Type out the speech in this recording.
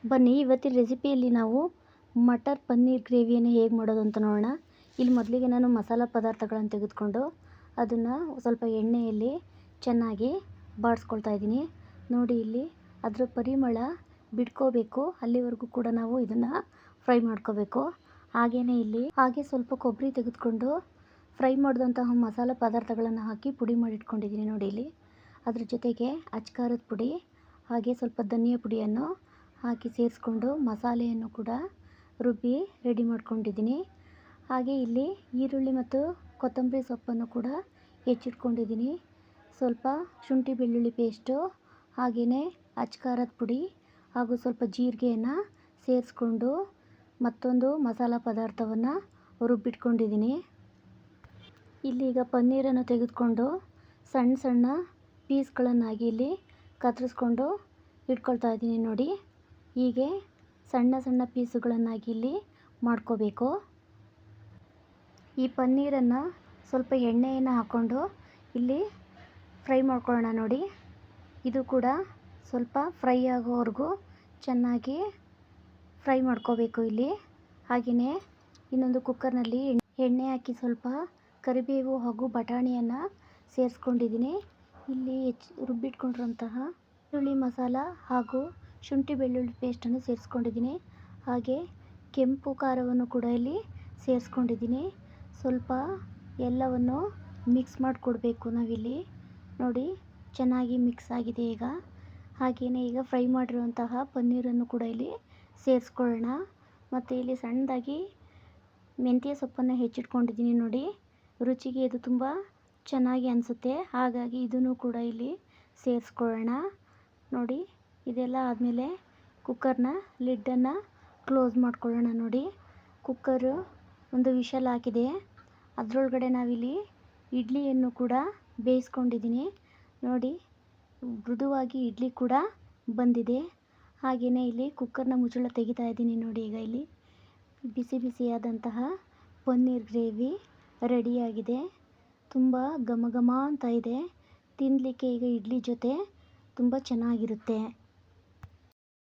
ಬನ್ನಿ ಇವತ್ತಿನ ರೆಸಿಪಿಯಲ್ಲಿ ನಾವು ಮಟರ್ ಪನ್ನೀರ್ ಗ್ರೇವಿಯನ್ನು ಹೇಗೆ ಮಾಡೋದು ಅಂತ ನೋಡೋಣ. ಇಲ್ಲಿ ಮೊದಲಿಗೆ ನಾನು ಮಸಾಲ ಪದಾರ್ಥಗಳನ್ನು ತೆಗೆದುಕೊಂಡು ಅದನ್ನು ಸ್ವಲ್ಪ ಎಣ್ಣೆಯಲ್ಲಿ ಚೆನ್ನಾಗಿ ಬಾಡಿಸ್ಕೊಳ್ತಾ ಇದ್ದೀನಿ. ನೋಡಿ ಇಲ್ಲಿ ಅದರ ಪರಿಮಳ ಬಿಟ್ಕೋಬೇಕು, ಅಲ್ಲಿವರೆಗೂ ಕೂಡ ನಾವು ಇದನ್ನು ಫ್ರೈ ಮಾಡ್ಕೋಬೇಕು. ಹಾಗೆ ಸ್ವಲ್ಪ ಕೊಬ್ಬರಿ ತೆಗೆದುಕೊಂಡು ಫ್ರೈ ಮಾಡಿದಂತಹ ಮಸಾಲ ಪದಾರ್ಥಗಳನ್ನು ಹಾಕಿ ಪುಡಿ ಮಾಡಿಟ್ಕೊಂಡಿದ್ದೀನಿ. ನೋಡಿ ಇಲ್ಲಿ ಅದ್ರ ಜೊತೆಗೆ ಅಚ್ಕಾರದ ಪುಡಿ ಹಾಗೆ ಸ್ವಲ್ಪ ಧನಿಯಾ ಪುಡಿಯನ್ನು ಹಾಕಿ ಸೇರಿಸ್ಕೊಂಡು ಮಸಾಲೆಯನ್ನು ಕೂಡ ರುಬ್ಬಿ ರೆಡಿ ಮಾಡ್ಕೊಂಡಿದ್ದೀನಿ. ಹಾಗೆ ಇಲ್ಲಿ ಈರುಳ್ಳಿ ಮತ್ತು ಕೊತ್ತಂಬರಿ ಸೊಪ್ಪನ್ನು ಕೂಡ ಹೆಚ್ಚಿಟ್ಕೊಂಡಿದ್ದೀನಿ. ಸ್ವಲ್ಪ ಶುಂಠಿ ಬೆಳ್ಳುಳ್ಳಿ ಪೇಸ್ಟು ಹಾಗೆಯೇ ಅಚ್ಕಾರದ ಪುಡಿ ಹಾಗೂ ಸ್ವಲ್ಪ ಜೀರಿಗೆಯನ್ನು ಸೇರಿಸ್ಕೊಂಡು ಮತ್ತೊಂದು ಮಸಾಲ ಪದಾರ್ಥವನ್ನು ರುಬ್ಬಿಟ್ಕೊಂಡಿದ್ದೀನಿ. ಇಲ್ಲೀಗ ಪನ್ನೀರನ್ನು ತೆಗೆದುಕೊಂಡು ಸಣ್ಣ ಸಣ್ಣ ಪೀಸ್ಗಳನ್ನಾಗಿ ಇಲ್ಲಿ ಕತ್ತರಿಸ್ಕೊಂಡು ಇಟ್ಕೊಳ್ತಾ ಇದ್ದೀನಿ. ನೋಡಿ ಹೀಗೆ ಸಣ್ಣ ಸಣ್ಣ ಪೀಸುಗಳನ್ನಾಗಿ ಇಲ್ಲಿ ಮಾಡ್ಕೋಬೇಕು. ಈ ಪನ್ನೀರನ್ನು ಸ್ವಲ್ಪ ಎಣ್ಣೆಯನ್ನು ಹಾಕ್ಕೊಂಡು ಇಲ್ಲಿ ಫ್ರೈ ಮಾಡ್ಕೊಳ್ಳೋಣ. ನೋಡಿ ಇದು ಕೂಡ ಸ್ವಲ್ಪ ಫ್ರೈ ಆಗೋವರೆಗೂ ಚೆನ್ನಾಗಿ ಫ್ರೈ ಮಾಡ್ಕೋಬೇಕು ಇಲ್ಲಿ. ಹಾಗೆಯೇ ಇನ್ನೊಂದು ಕುಕ್ಕರ್ನಲ್ಲಿ ಎಣ್ಣೆ ಹಾಕಿ ಸ್ವಲ್ಪ ಕರಿಬೇವು ಹಾಗೂ ಬಟಾಣಿಯನ್ನು ಸೇರಿಸ್ಕೊಂಡಿದ್ದೀನಿ. ಇಲ್ಲಿ ರುಬ್ಬಿಟ್ಕೊಂಡಿರುವಂತಹ ಈರುಳ್ಳಿ ಮಸಾಲ ಹಾಗೂ ಶುಂಠಿ ಬೆಳ್ಳುಳ್ಳಿ ಪೇಸ್ಟನ್ನು ಸೇರಿಸ್ಕೊಂಡಿದ್ದೀನಿ. ಹಾಗೆ ಕೆಂಪು ಖಾರವನ್ನು ಕೂಡ ಇಲ್ಲಿ ಸೇರಿಸ್ಕೊಂಡಿದ್ದೀನಿ. ಸ್ವಲ್ಪ ಎಲ್ಲವನ್ನು ಮಿಕ್ಸ್ ಮಾಡಿಕೊಡ್ಬೇಕು ನಾವಿಲ್ಲಿ. ನೋಡಿ ಚೆನ್ನಾಗಿ ಮಿಕ್ಸ್ ಆಗಿದೆ ಈಗ. ಹಾಗೆಯೇ ಈಗ ಫ್ರೈ ಮಾಡಿರುವಂತಹ ಪನ್ನೀರನ್ನು ಕೂಡ ಇಲ್ಲಿ ಸೇರಿಸ್ಕೊಳ್ಳೋಣ. ಮತ್ತು ಇಲ್ಲಿ ಸಣ್ಣದಾಗಿ ಮೆಂತ್ಯ ಸೊಪ್ಪನ್ನು ಹೆಚ್ಚಿಟ್ಕೊಂಡಿದ್ದೀನಿ. ನೋಡಿ ರುಚಿಗೆ ಇದು ತುಂಬ ಚೆನ್ನಾಗಿ ಅನಿಸುತ್ತೆ, ಹಾಗಾಗಿ ಇದನ್ನು ಕೂಡ ಇಲ್ಲಿ ಸೇರಿಸ್ಕೊಳ್ಳೋಣ. ನೋಡಿ ಇದೆಲ್ಲ ಆದಮೇಲೆ ಕುಕ್ಕರ್ನ ಲಿಡ್ಡನ್ನು ಕ್ಲೋಸ್ ಮಾಡ್ಕೊಳ್ಳೋಣ. ನೋಡಿ ಕುಕ್ಕರು ಒಂದು ವಿಷಲ್ ಹಾಕಿದೆ, ಅದರೊಳಗಡೆ ನಾವಿಲ್ಲಿ ಇಡ್ಲಿಯನ್ನು ಕೂಡ ಬೇಯಿಸ್ಕೊಂಡಿದ್ದೀನಿ. ನೋಡಿ ಮೃದುವಾಗಿ ಇಡ್ಲಿ ಕೂಡ ಬಂದಿದೆ. ಹಾಗೆಯೇ ಇಲ್ಲಿ ಕುಕ್ಕರ್ನ ಮುಚ್ಚಳ ತೆಗಿತಾ ಇದ್ದೀನಿ. ನೋಡಿ ಈಗ ಇಲ್ಲಿ ಬಿಸಿ ಬಿಸಿಯಾದಂತಹ ಪನ್ನೀರ್ ಗ್ರೇವಿ ರೆಡಿಯಾಗಿದೆ. ತುಂಬ ಘಮ ಘಮ ಅಂತ ಇದೆ. ತಿನ್ನಲಿಕ್ಕೆ ಈಗ ಇಡ್ಲಿ ಜೊತೆ ತುಂಬ ಚೆನ್ನಾಗಿರುತ್ತೆ.